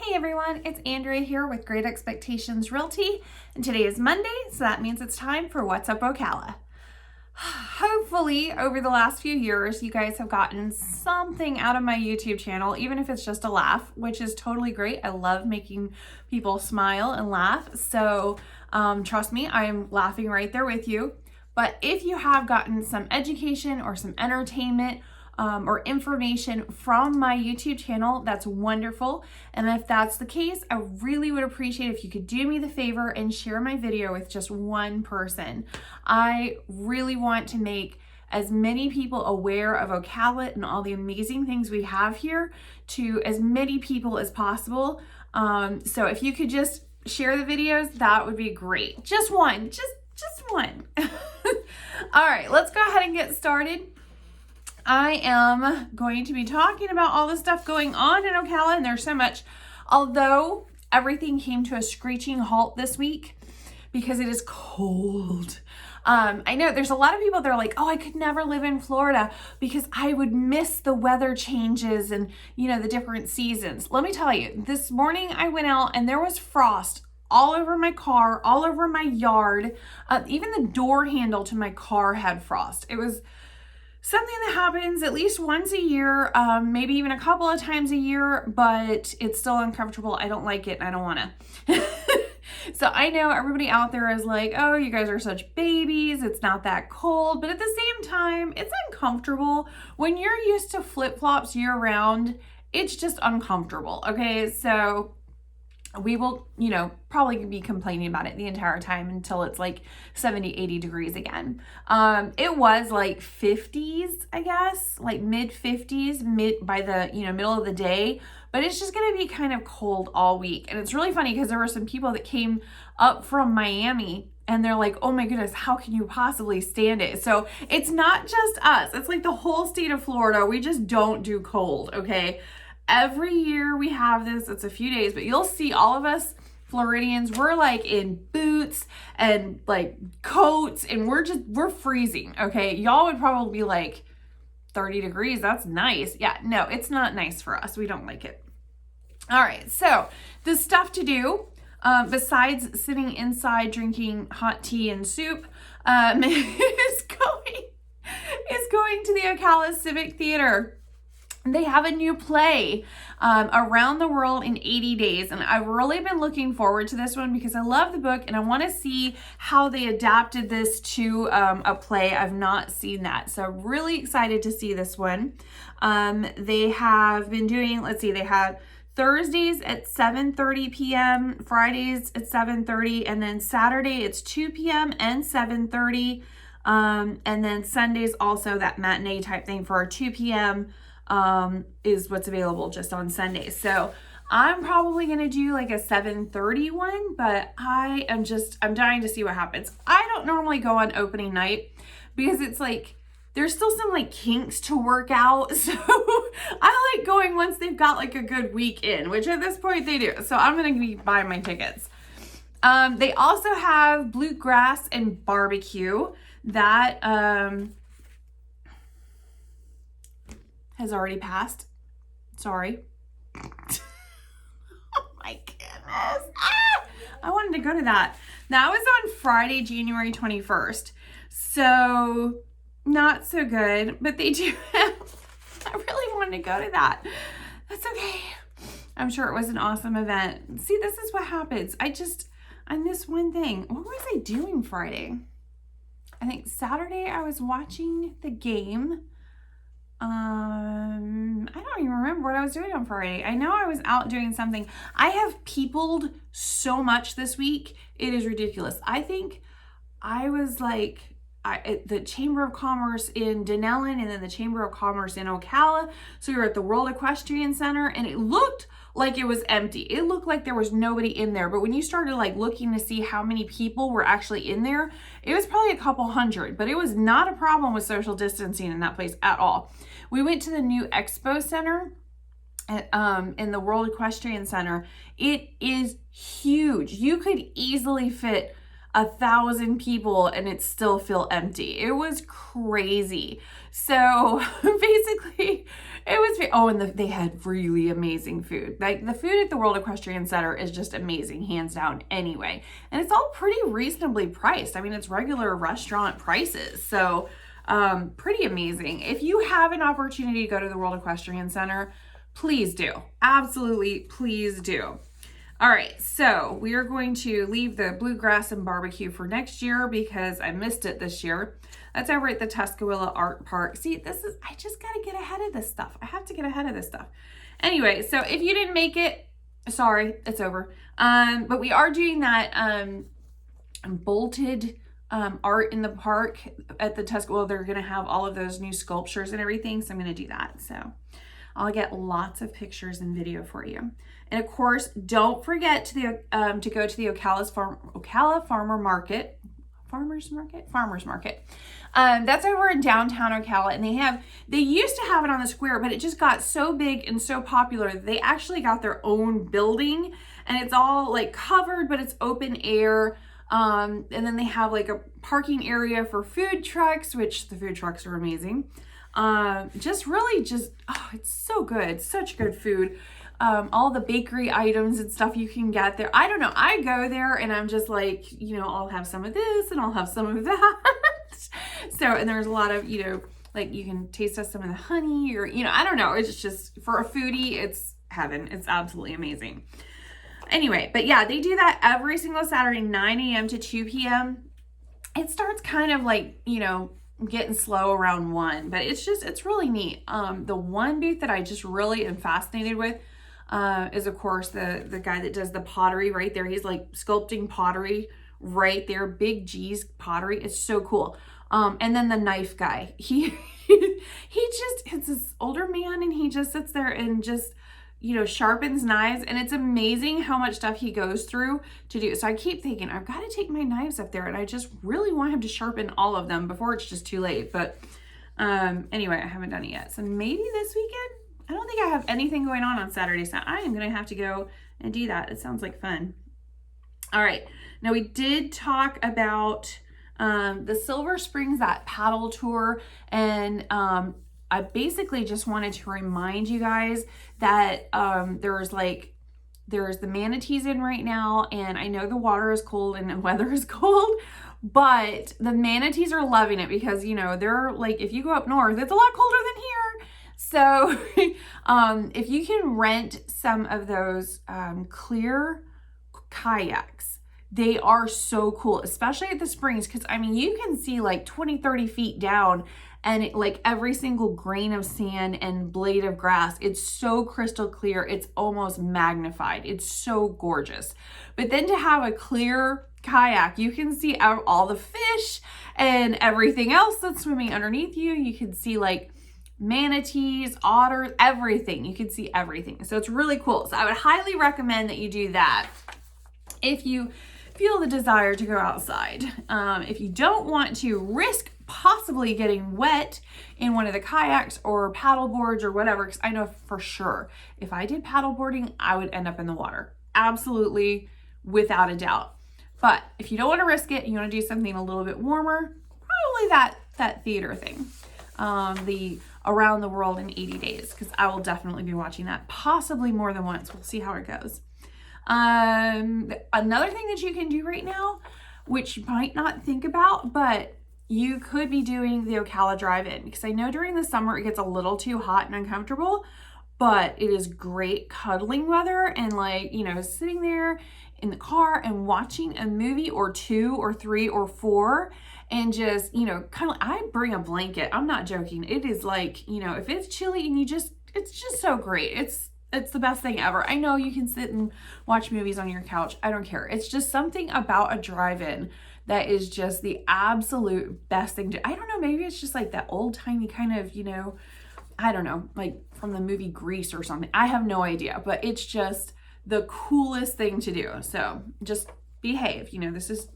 Hey everyone, it's Andrea here with Great Expectations Realty, and today is Monday, so that means it's time for What's Up Ocala. Hopefully, over the last few years, you guys have gotten something out of my YouTube channel, even if it's just a laugh, which is totally great. I love making people smile and laugh, so trust me, I am laughing right there with you. But if you have gotten some education or some entertainment, or information from my YouTube channel, that's wonderful. And if that's the case, I really would appreciate if you could do me the favor and share my video with just one person. I really want to make as many people aware of Ocala and all the amazing things we have here to as many people as possible. So if you could just share the videos, that would be great. Just one, just one. All right, let's go ahead and get started. I am going to be talking about all the stuff going on in Ocala, and there's so much. Although everything came to a screeching halt this week because it is cold. I know there's a lot of people that are like, oh, I could never live in Florida because I would miss the weather changes and, you know, the different seasons. Let me tell you, this morning I went out and there was frost all over my car, all over my yard. Even the door handle to my car had frost. It was something that happens at least once a year, maybe even a couple of times a year, but it's still uncomfortable. I don't like it and I don't want to. So I know everybody out there is like, oh, you guys are such babies. It's not that cold. But at the same time, it's uncomfortable. When you're used to flip-flops year round, it's just uncomfortable. Okay, so we will, you know, probably be complaining about it the entire time until it's like 70, 80 degrees again. It was like 50s, I guess, like mid 50s by the, you know, middle of the day, but it's just going to be kind of cold all week. And it's really funny because there were some people that came up from Miami and they're like, oh my goodness, how can you possibly stand it? So it's not just us. It's like the whole state of Florida. We just don't do cold, okay? Every year we have this, it's a few days, but you'll see all of us Floridians, we're like in boots and like coats and we're freezing, okay? Y'all would probably be like 30 degrees, that's nice. Yeah, no, it's not nice for us. We don't like it. All right, so the stuff to do, besides sitting inside drinking hot tea and soup, is going to the Ocala Civic Theater. They have a new play, Around the World in 80 Days. And I've really been looking forward to this one because I love the book and I want to see how they adapted this to a play. I've not seen that. So I'm really excited to see this one. They have been doing, they have Thursdays at 7:30 p.m., Fridays at 7:30, and then Saturday it's 2 p.m. and 7:30. And then Sundays also that matinee type thing for our 2 p.m. Is what's available just on Sundays. So I'm probably going to do like a 7:30 one, but I'm dying to see what happens. I don't normally go on opening night because it's like, there's still some like kinks to work out. So I like going once they've got like a good week in, which at this point they do. So I'm going to be buying my tickets. They also have bluegrass and barbecue that, has already passed. Sorry. Oh my goodness. I wanted to go to that. That was on Friday, January 21st. So not so good, but they do have, I really wanted to go to that. That's okay. I'm sure it was an awesome event. See, this is what happens. I missed one thing. What was I doing Friday? I think Saturday I was watching the game. I don't even remember what I was doing on Friday. I know I was out doing something. I have peopled so much this week. It is ridiculous. I think I was like at the Chamber of Commerce in Denellen and then the Chamber of Commerce in Ocala. So we were at the World Equestrian Center and it looked like it was empty. It looked like there was nobody in there. But when you started like looking to see how many people were actually in there, it was probably a couple hundred, but it was not a problem with social distancing in that place at all. We went to the new Expo Center in the World Equestrian Center. It is huge. You could easily fit 1,000 people and it still feel empty. It was crazy. So basically It was, oh, and they had really amazing food. Like the food at the World Equestrian Center is just amazing, hands down anyway. And it's all pretty reasonably priced. I mean, it's regular restaurant prices. So pretty amazing. If you have an opportunity to go to the World Equestrian Center, please do. Absolutely, please do. All right, so we are going to leave the bluegrass and barbecue for next year because I missed it this year. That's over at the Tuscaloosa Art Park. See, I just got to get ahead of this stuff. I have to get ahead of this stuff. Anyway, so if you didn't make it, sorry, it's over. But we are doing that bolted art in the park at the Tuscaloosa. They're going to have all of those new sculptures and everything, so I'm going to do that. So I'll get lots of pictures and video for you. And of course, don't forget to go to the Ocala Farmers Market. That's over in downtown Ocala, and they used to have it on the square, but it just got so big and so popular that they actually got their own building, and it's all like covered, but it's open air. And then they have like a parking area for food trucks, which the food trucks are amazing. Oh, it's so good. Such good food. All the bakery items and stuff you can get there. I don't know. I go there and I'm just like, I'll have some of this and I'll have some of that. So, and there's a lot of, like you can taste some of the honey or, I don't know. It's just for a foodie, it's heaven. It's absolutely amazing. Anyway, but yeah, they do that every single Saturday, 9 a.m. to 2 p.m. It starts kind of like, getting slow around 1, but it's really neat. The one booth that I just really am fascinated with is of course the guy that does the pottery right there. He's like sculpting pottery right there. Big G's pottery. It's so cool. And then the knife guy, it's this older man and he just sits there and just, sharpens knives, and it's amazing how much stuff he goes through to do. So I keep thinking, I've got to take my knives up there, and I just really want him to sharpen all of them before it's just too late. But anyway, I haven't done it yet. So maybe this weekend. I don't think I have anything going on Saturday, so I am going to have to go and do that. It sounds like fun. All right. Now we did talk about the Silver Springs, that paddle tour, and I basically just wanted to remind you guys that there's the manatees in right now, and I know the water is cold and the weather is cold, but the manatees are loving it because, they're like, if you go up north, it's a lot colder than here. So if you can rent some of those clear kayaks, they are so cool, especially at the springs, because you can see like 20-30 feet down, and like every single grain of sand and blade of grass, it's so crystal clear, it's almost magnified. It's so gorgeous. But then to have a clear kayak, you can see all the fish and everything else that's swimming underneath you. You can see like manatees, otters, everything. You can see everything. So it's really cool. So I would highly recommend that you do that if you feel the desire to go outside. If you don't want to risk possibly getting wet in one of the kayaks or paddle boards or whatever, because I know for sure if I did paddle boarding, I would end up in the water. Absolutely, without a doubt. But if you don't want to risk it, you want to do something a little bit warmer, probably that theater thing, the Around the World in 80 Days, because I will definitely be watching that, possibly more than once. We'll see how it goes. Another thing that you can do right now, which you might not think about, but you could be doing the Ocala Drive-In, because I know during the summer it gets a little too hot and uncomfortable, but it is great cuddling weather and like, sitting there in the car and watching a movie or 2 or 3 or 4 and just, kind of, I bring a blanket. I'm not joking. It is like, if it's chilly and it's just so great. It's the best thing ever. I know you can sit and watch movies on your couch. I don't care. It's just something about a drive-in that is just the absolute best thing to, I don't know, maybe it's just like that old timey kind of, I don't know, like from the movie Grease or something. I have no idea, but it's just the coolest thing to do. So just behave. This is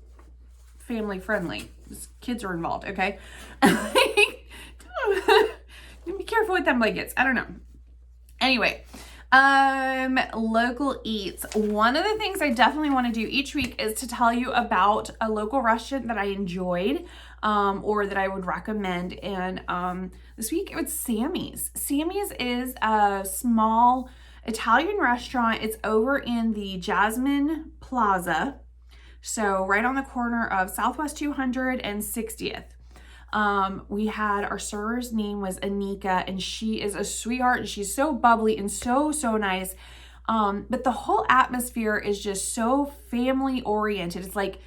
family friendly. Kids are involved, okay? Be careful with them blankets. I don't know. Anyway, Local eats. One of the things I definitely want to do each week is to tell you about a local restaurant that I enjoyed, or that I would recommend. And this week it was Sammy's. Sammy's is a small Italian restaurant. It's over in the Jasmine Plaza. So right on the corner of Southwest 200 and 60th. We had our server's name was Anika, and she is a sweetheart, and she's so bubbly and so nice. But the whole atmosphere is just so family oriented. It's like,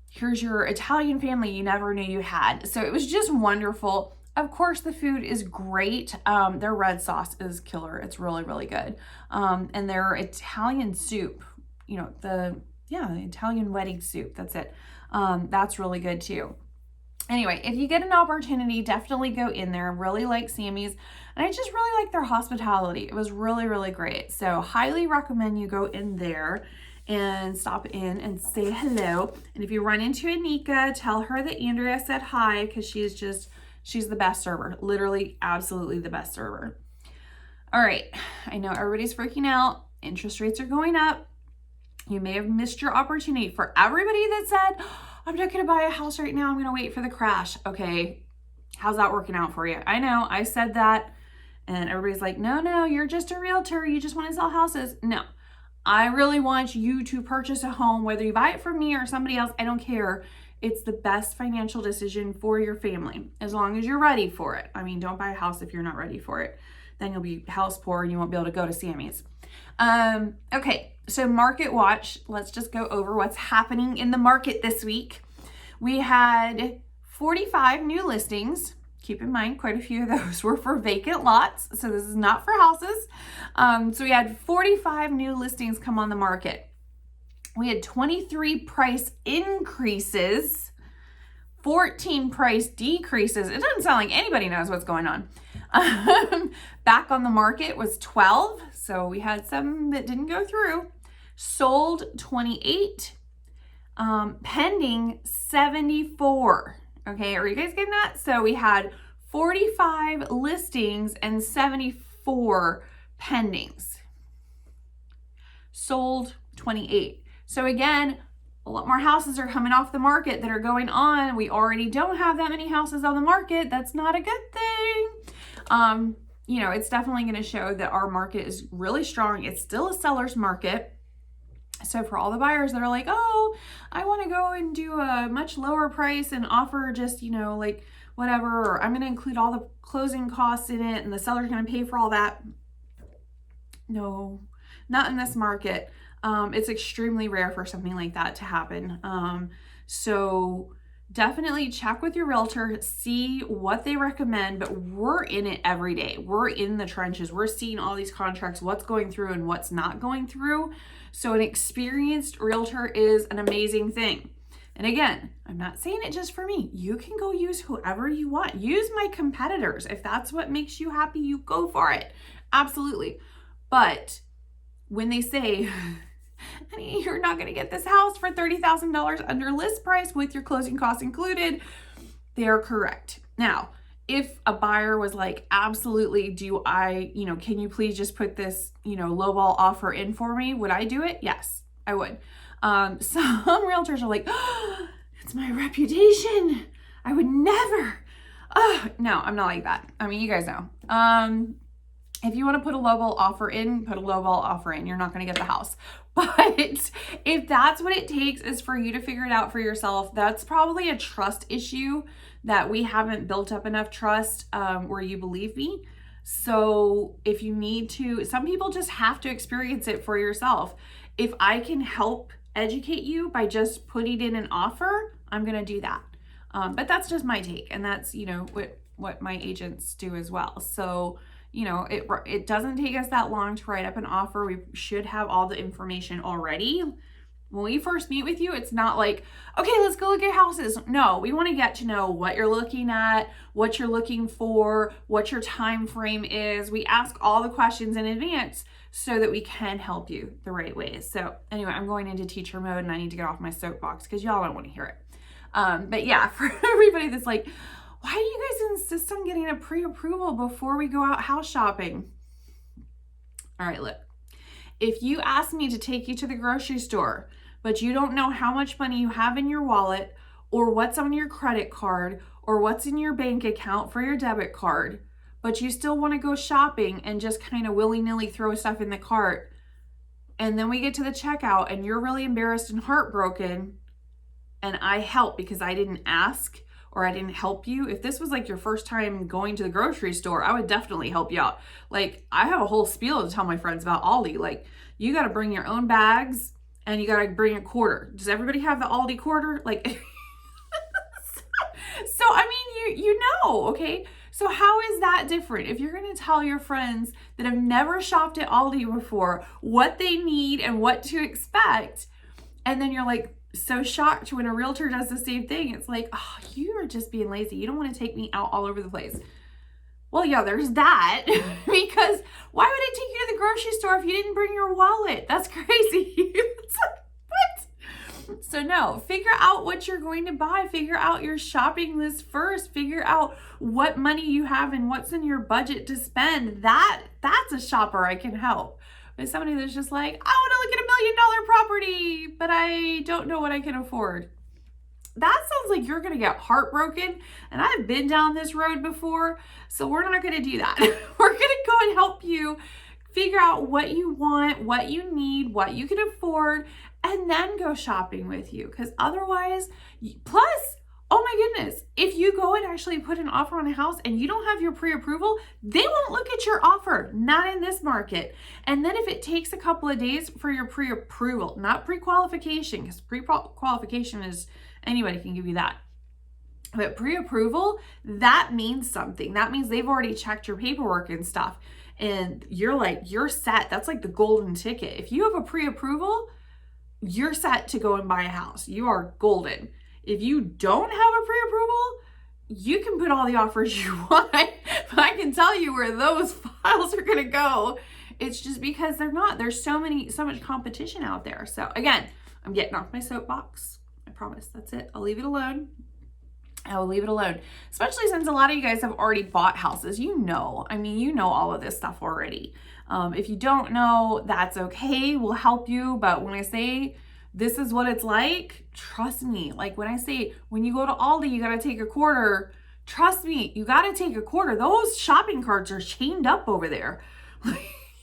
here's your Italian family you never knew you had. So it was just wonderful. Of course, the food is great. Their red sauce is killer. It's really good. And their Italian soup, the Italian wedding soup, that's it. That's really good too. Anyway, if you get an opportunity, definitely go in there. Really like Sammy's. And I just really like their hospitality. It was really great. So highly recommend you go in there and stop in and say hello. And if you run into Anika, tell her that Andrea said hi, because she's the best server. Literally, absolutely the best server. All right. I know everybody's freaking out. Interest rates are going up. You may have missed your opportunity. For everybody that said, I'm not going to buy a house right now, I'm going to wait for the crash. Okay, how's that working out for you? I know, I said that, and everybody's like, no, you're just a realtor. You just want to sell houses. No, I really want you to purchase a home, whether you buy it from me or somebody else. I don't care. It's the best financial decision for your family, as long as you're ready for it. I mean, don't buy a house if you're not ready for it. Then you'll be house poor and you won't be able to go to Sammy's. Okay, so Market Watch. Let's just go over what's happening in the market this week. We had 45 new listings. Keep in mind, quite a few of those were for vacant lots, so this is not for houses. So we had 45 new listings come on the market. We had 23 price increases, 14 price decreases. It doesn't sound like anybody knows what's going on. Back on the market was 12, so we had some that didn't go through. Sold 28, pending 74. Okay, are you guys getting that? So we had 45 listings and 74 pendings. Sold 28. So again, a lot more houses are coming off the market that are going on. We already don't have that many houses on the market. That's not a good thing. It's definitely going to show that our market is really strong. It's still a seller's market. So for all the buyers that are like, oh, I want to go and do a much lower price and offer just, like whatever, or I'm going to include all the closing costs in it and the seller's going to pay for all that. No, not in this market. It's extremely rare for something like that to happen. So definitely check with your realtor, see what they recommend, but we're in it every day. We're in the trenches. We're seeing all these contracts, what's going through and what's not going through. So an experienced realtor is an amazing thing. And again, I'm not saying it just for me. You can go use whoever you want. Use my competitors. If that's what makes you happy, you go for it. Absolutely. But when they say, honey, you're not going to get this house for $30,000 under list price with your closing costs included, they're correct. Now, if a buyer was like, absolutely, can you please just put this, lowball offer in for me? Would I do it? Yes, I would. Some realtors are like, oh, it's my reputation. I would never. No, I'm not like that. I mean, you guys know. If you want to put a lowball offer in, put a lowball offer in. You're not going to get the house. But if that's what it takes is for you to figure it out for yourself, that's probably a trust issue that we haven't built up enough trust where you believe me. So if you need to, some people just have to experience it for yourself. If I can help educate you by just putting in an offer, I'm going to do that. But that's just my take. And that's, what my agents do as well. So it doesn't take us that long to write up an offer. We should have all the information already. When we first meet with you, it's not like, okay, let's go look at houses. No, we want to get to know what you're looking at, what you're looking for, what your time frame is. We ask all the questions in advance so that we can help you the right ways. So anyway, I'm going into teacher mode and I need to get off my soapbox because y'all don't want to hear it. But yeah, for everybody that's like, why do you guys insist on getting a pre-approval before we go out house shopping? All right, look. If you ask me to take you to the grocery store, but you don't know how much money you have in your wallet or what's on your credit card or what's in your bank account for your debit card, but you still want to go shopping and just kind of willy-nilly throw stuff in the cart, and then we get to the checkout and you're really embarrassed and heartbroken, and I help because I didn't ask or I didn't help you. If this was like your first time going to the grocery store, I would definitely help you out. Like, I have a whole spiel to tell my friends about Aldi. Like, you got to bring your own bags and you got to bring a quarter. Does everybody have the Aldi quarter? Like, so I mean, you know, okay? So how is that different? If you're going to tell your friends that have never shopped at Aldi before what they need and what to expect, and then you're like so shocked when a realtor does the same thing, it's like, oh, you are just being lazy. You don't want to take me out all over the place. Well, yeah, there's that. Because why would I take you to the grocery store if you didn't bring your wallet? That's crazy. It's like, what? So no, figure out what you're going to buy. Figure out your shopping list first. Figure out what money you have and what's in your budget to spend. That's a shopper I can help. But somebody that's just like, I want to look at $1 million property, but I don't know what I can afford. That sounds like you're going to get heartbroken, and I've been down this road before, so we're not going to do that. We're going to go and help you figure out what you want, what you need, what you can afford, and then go shopping with you. Because otherwise, plus, oh my goodness, if you go and actually put an offer on a house and you don't have your pre-approval, they won't look at your offer, not in this market. And then if it takes a couple of days for your pre-approval, not pre-qualification, because pre-qualification is anybody can give you that. But pre-approval, that means something. That means they've already checked your paperwork and stuff. And you're set. That's like the golden ticket. If you have a pre-approval, you're set to go and buy a house. You are golden. If you don't have a pre-approval, you can put all the offers you want. But I can tell you where those files are going to go. It's just because they're not. There's so much competition out there. So again, I'm getting off my soapbox. I promise. That's it. I'll leave it alone. I will leave it alone. Especially since a lot of you guys have already bought houses. You know all of this stuff already. If you don't know, that's okay. We'll help you. But when I say this is what it's like, trust me. Like when I say, when you go to Aldi, you got to take a quarter. Trust me, you got to take a quarter. Those shopping carts are chained up over there.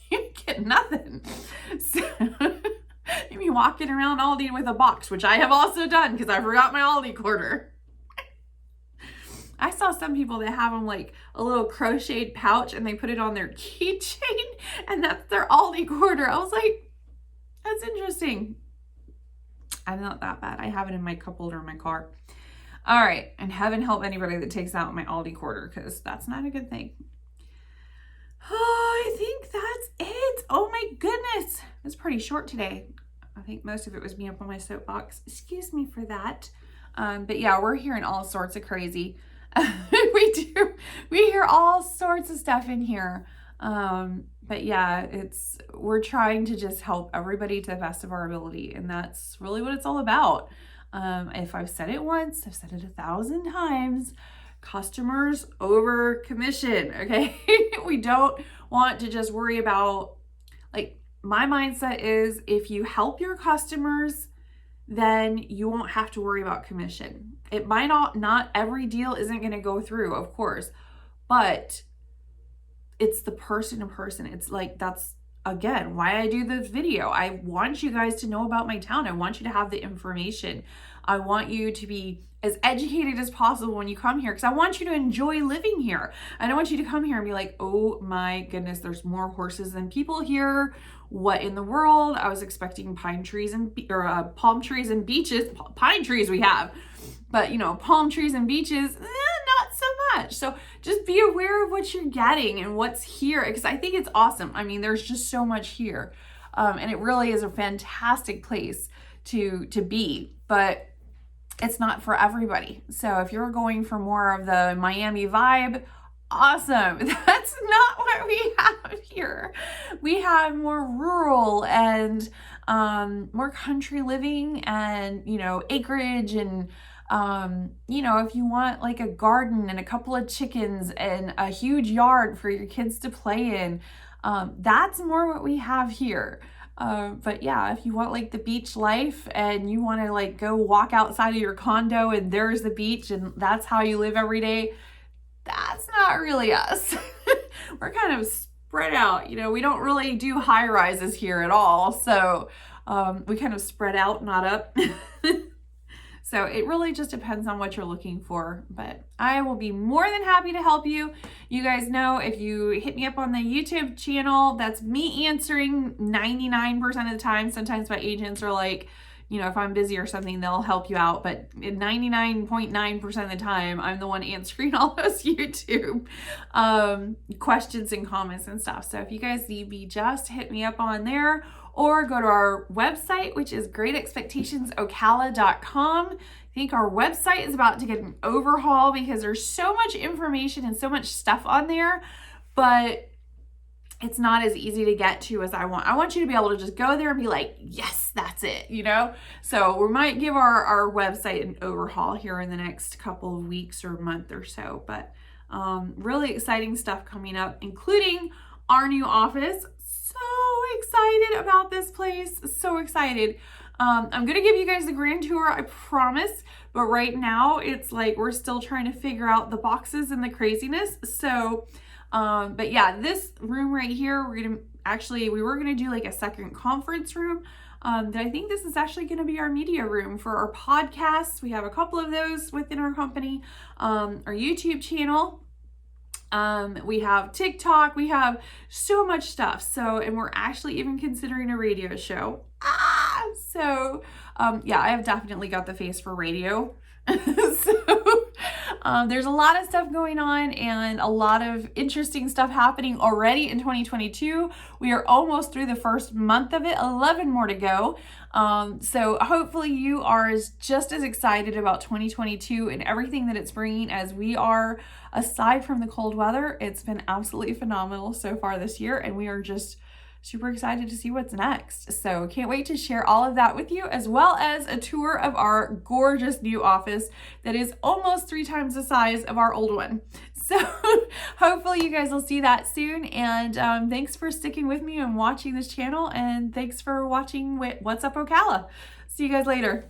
You get nothing. So, you be walking around Aldi with a box, which I have also done because I forgot my Aldi quarter. I saw some people that have them like a little crocheted pouch and they put it on their keychain and that's their Aldi quarter. I was like, that's interesting. I'm not that bad. I have it in my cup holder in my car. All right. And heaven help anybody that takes out my Aldi quarter because that's not a good thing. Oh, I think that's it. Oh my goodness. It's pretty short today. I think most of it was me up on my soapbox. Excuse me for that. But yeah, we're hearing all sorts of crazy. We hear all sorts of stuff in here. But yeah, we're trying to just help everybody to the best of our ability. And that's really what it's all about. If I've said it once, I've said it 1,000 times, customers over commission. Okay. We don't want to just worry about, like, my mindset is if you help your customers, then you won't have to worry about commission. It might not every deal isn't going to go through, of course, but it's the person to person. It's like, that's again why I do this video. I want you guys to know about my town. I want you to have the information. I want you to be as educated as possible when you come here because I want you to enjoy living here. I don't want you to come here and be like, oh my goodness, there's more horses than people here. What in the world? I was expecting palm trees and beaches. Pine trees we have, but palm trees and beaches, not so much. So just be aware of what you're getting and what's here because I think it's awesome. I mean, there's just so much here, and it really is a fantastic place to be, but it's not for everybody. So if you're going for more of the Miami vibe, awesome. That's not what we have here. We have more rural and more country living and, acreage and, if you want like a garden and a couple of chickens and a huge yard for your kids to play in, That's more what we have here. But yeah, if you want like the beach life and you want to like go walk outside of your condo and there's the beach and that's how you live every day, that's not really us. We're kind of spread out. You know, we don't really do high rises here at all. So we kind of spread out, not up. So it really just depends on what you're looking for, but I will be more than happy to help you. You guys know if you hit me up on the YouTube channel, that's me answering 99% of the time. Sometimes my agents are like, you know, if I'm busy or something, they'll help you out. But 99.9% of the time, I'm the one answering all those YouTube questions and comments and stuff. So if you guys need me, just hit me up on there or go to our website, which is GER.ExpectMore.com. I think our website is about to get an overhaul because there's so much information and so much stuff on there, but it's not as easy to get to as I want. I want you to be able to just go there and be like, yes, that's it, you know? So we might give our website an overhaul here in the next couple of weeks or month or so, but really exciting stuff coming up, including our new office. So excited about this place, so excited. I'm gonna give you guys the grand tour, I promise, but right now it's like we're still trying to figure out the boxes and the craziness. So but yeah, this room right here, we were gonna do like a second conference room. That I think this is actually gonna be our media room for our podcasts. We have a couple of those within our company, our YouTube channel. We have TikTok, we have so much stuff. So, and we're actually even considering a radio show. Yeah, I have definitely got the face for radio. There's a lot of stuff going on and a lot of interesting stuff happening already in 2022. We are almost through the first month of it, 11 more to go. So hopefully you are just as excited about 2022 and everything that it's bringing as we are. Aside from the cold weather, it's been absolutely phenomenal so far this year, and we are just super excited to see what's next. So can't wait to share all of that with you, as well as a tour of our gorgeous new office that is almost 3 times the size of our old one. So hopefully you guys will see that soon. And thanks for sticking with me and watching this channel. And thanks for watching What's Up Ocala. See you guys later.